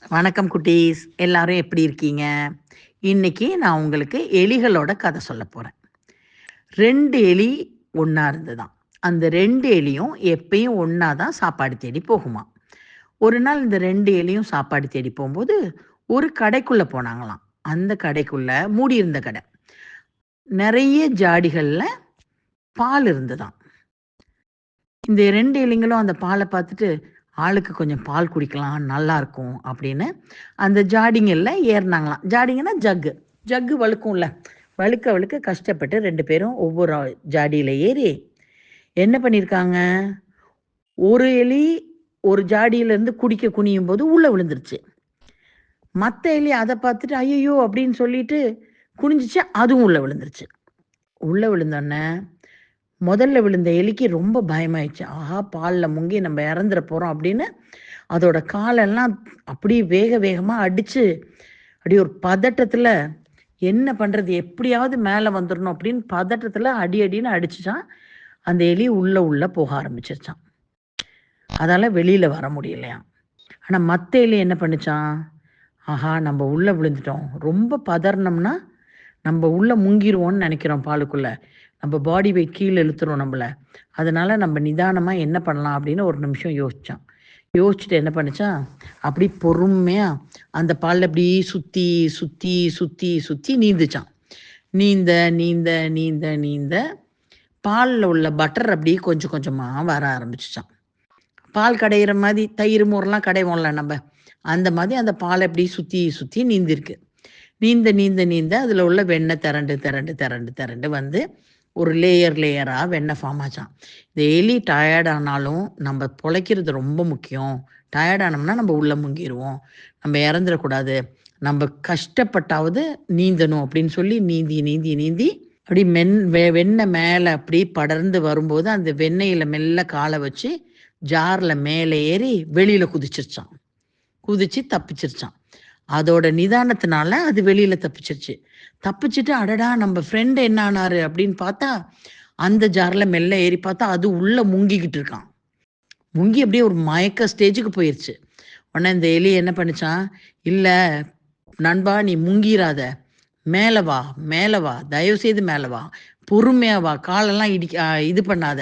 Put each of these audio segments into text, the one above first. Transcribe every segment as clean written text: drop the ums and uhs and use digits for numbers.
வணக்கம் குட்டீஸ், எல்லாரும் எப்படி இருக்கீங்க? இன்னைக்கு நான் உங்களுக்கு எலிகளோட கதை சொல்ல போறேன். 2 எலி ஒண்ணா இருந்ததாம். அந்த 2 எலியும் எப்பயும் ஒண்ணா தான் சாப்பாடு தேடி போகுமாம். ஒரு நாள் இந்த 2 எலியும் சாப்பாடு தேடி போகும்போது, ஒரு கடைக்குள்ள போனாங்களாம். அந்த கடைக்குள்ள மூடியிருந்த கடை. நெறைய ஜாடிகள்ல பால் இருந்ததாம். இந்த 2 எலிங்களும் அந்த பால பார்த்துட்டு, ஆளுக்கு கொஞ்சம் பால் குடிக்கலாம், நல்லாருக்கும் அப்படின்னு அந்த ஜாடிங்கள்ல ஏறுனாங்களாம். ஜாடிங்கன்னா ஜக்கு. ஜக்கு வழுக்கும்ல. வழுக்க வழுக்க கஷ்டப்பட்டு 2 பேரும் ஒவ்வொரு ஜாடியில ஏறி என்ன பண்ணியிருக்காங்க, ஒரு எலி ஒரு ஜாடியிலேருந்து குடிக்க குனியும்போது உள்ள விழுந்துருச்சு. மத்த எலி அத பார்த்துட்டு, "ஐயய்யோ!" அப்படின்னு சொல்லிட்டு குனிஞ்சுச்சு, அதுவும் உள்ள விழுந்துருச்சு. உள்ள விழுந்தோனே முதல்ல விழுந்த எலிக்கு ரொம்ப பயமாயிடுச்சு. ஆஹா! பால்ல முங்கி நம்ம இறந்துற போறோம் அப்படின்னு, அதோட காலெல்லாம் அப்படியே வேக வேகமா அடிச்சு, அப்படியே ஒரு பதட்டத்துல என்ன பண்றது? எப்படியாவது மேல வந்துரணும் அப்படின்னு பதட்டத்துல அடி அடின்னு அடிச்சுச்சான். அந்த எலி உள்ள போக ஆரம்பிச்சுருச்சாம். அதால வெளியில வர முடியலையாம். ஆனா மத்த எலி என்ன பண்ணுச்சாம்? ஆஹா! நம்ம உள்ள விழுந்துட்டோம். ரொம்ப பதறுனோம்னா, நம்ம உள்ள முங்கிருவோம்னு நெனைக்கிறோம் பாலுக்குள்ள. நம்ம பாடி வெயிட் கீழ இழுத்துரும் நம்மள. அதனால நம்ம நிதானமா என்ன பண்ணலாம் அப்படின்னு ஒரு நிமிஷம் யோசிச்சான். யோசிச்சுட்டு என்ன பண்ணுச்சான், அப்படி பொறுமையா அந்த பால்ல இப்படி சுத்தி, சுத்தி, சுத்தி, சுத்தி நீந்துச்சான். நீந்த, நீந்த, நீந்த, நீந்த பால்ல உள்ள பட்டர் அப்படியே கொஞ்சம் கொஞ்சமா வர ஆரம்பிச்சுச்சான். பால் கடையிற மாரி தயிர், மோர்லாம் கடைவோம்ல நம்ப. அந்த மாதிரி அந்த பால இப்படி சுத்தி, சுத்தி நீந்திருக்கு. நீந்த, நீந்த, நீந்த அதில உள்ள வெண்ணெய் திரண்டு, திரண்டு, திரண்டு, திரண்டு வந்து ஒரு லேயரா வெண்ணெய் ஃபார்ம் ஆச்சாம். இந்த எலி டயர்ட் ஆனாலும் நம்ம பொழைக்கிறது ரொம்ப முக்கியம். டயர்ட் ஆனோம்னா நம்ம உள்ள முங்கிருவோம். நம்ம இறந்துறக்கூடாது. நம்ம கஷ்டப்பட்டாவது நீந்தணும் அப்படின்னு சொல்லி நீந்தி, நீந்தி, நீந்தி அப்படி வெண்ணெய் மேல அப்படி படர்ந்து வரும்போது, அந்த வெண்ணெயில மெல்ல கால வச்சு, ஜார்ல மேல ஏறி வெளியில குதிச்சிருச்சாம். குதிச்சு தப்பிச்சிருச்சான். அதோட நிதானத்தினால அது வெளியில தப்பிச்சிருச்சு. தப்பிச்சுட்டு, அடடா! நம்ம ஃப்ரெண்ட் என்ன ஆனாரு அப்படின்னு பார்த்தா, அந்த ஜார்ல மெல்ல ஏறி பார்த்தா, அது உள்ள முங்கிக்கிட்டு இருக்கான். முங்கி அப்படியே ஒரு மயக்க ஸ்டேஜுக்கு போயிருச்சு. உடனே இந்த எலி என்ன பண்ணுச்சான், "இல்ல நண்பா நீ முங்கிறாத. மேல வா, மேல வா. தயவுசெய்து மேல வா. பொறுமையா வா. காலெல்லாம் இது பண்ணாத.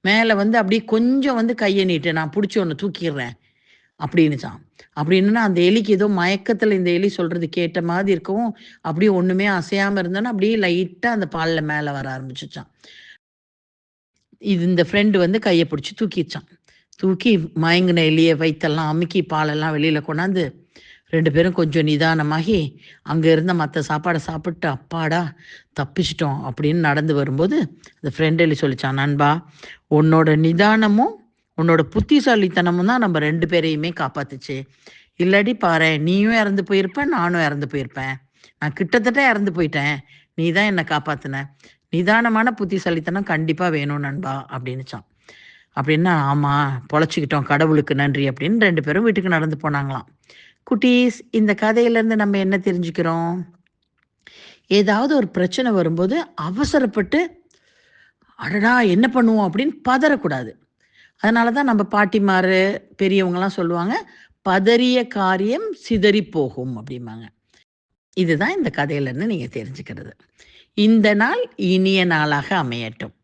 மேல வந்து அப்படியே கொஞ்சம் வந்து கைய நீட்டு. நான் புடிச்சு உன்ன தூக்கிர்றேன்." அப்படின்னுச்சான். அப்படின்னா அந்த எலிக்கு ஏதோ மயக்கத்துல இந்த எலி சொல்றது கேட்ட மாதிரி இருக்கவும், அப்படியே ஒண்ணுமே அசையாம இருந்தோனே, அப்படியே லைட்டா அந்த பால்ல மேல வர ஆரம்பிச்சுச்சான். இது இந்த ஃப்ரெண்ட் வந்து கைய பிடிச்சு தூக்கிருச்சான். தூக்கி மயங்கின எலிய வயித்தெல்லாம் அமுக்கி பாலெல்லாம் வெளியில கொண்டாந்து 2 பேரும் கொஞ்சம் நிதானமாகி, அங்க இருந்த மத்த சாப்பாட சாப்பிட்டு, "அப்பாடா! தப்பிச்சுட்டோம்." அப்படின்னு நடந்து வரும்போது, அந்த ஃப்ரெண்ட் எலி சொல்லிச்சான், "நண்பா, உன்னோட நிதானமும், உன்னோட புத்திசாலித்தனமும் தான் நம்ம 2 பேரையுமே காப்பாத்துச்சு. இல்லாட்டி பாரேன், நீயும் இறந்து போயிருப்ப, நானும் இறந்து போயிருப்பேன். நான் கிட்டத்தட்ட இறந்து போயிட்டேன். நீ தான் என்ன காப்பாத்துன. நிதானமான புத்திசாலித்தனம் கண்டிப்பா வேணும் நண்பா." அப்படின்னுச்சான். அப்படின்னா, "ஆமா, பொழைச்சுக்கிட்டோம். கடவுளுக்கு நன்றி." அப்படின்னு 2 பேரும் வீட்டுக்கு நடந்து போனாங்களாம். குட்டீஸ், இந்த கதையிலேருந்து நம்ம என்ன தெரிஞ்சுக்கிறோம்? ஏதாவது ஒரு பிரச்சனை வரும்போது அவசரப்பட்டு, "அடடா! என்ன பண்ணுவோம்?" அப்படின்னு பதறக்கூடாது. அதனால தான் நம்ம பாட்டிமாரு, பெரியவங்கலாம் சொல்லுவாங்க, "பதறிய காரியம் சிதறிப் போகும்" அப்படிம்பாங்க. இதுதான் இந்த கதையிலேருந்து நீங்க தெரிஞ்சுக்கிறது. இந்த நாள் இனிய நாளாக அமையட்டும்.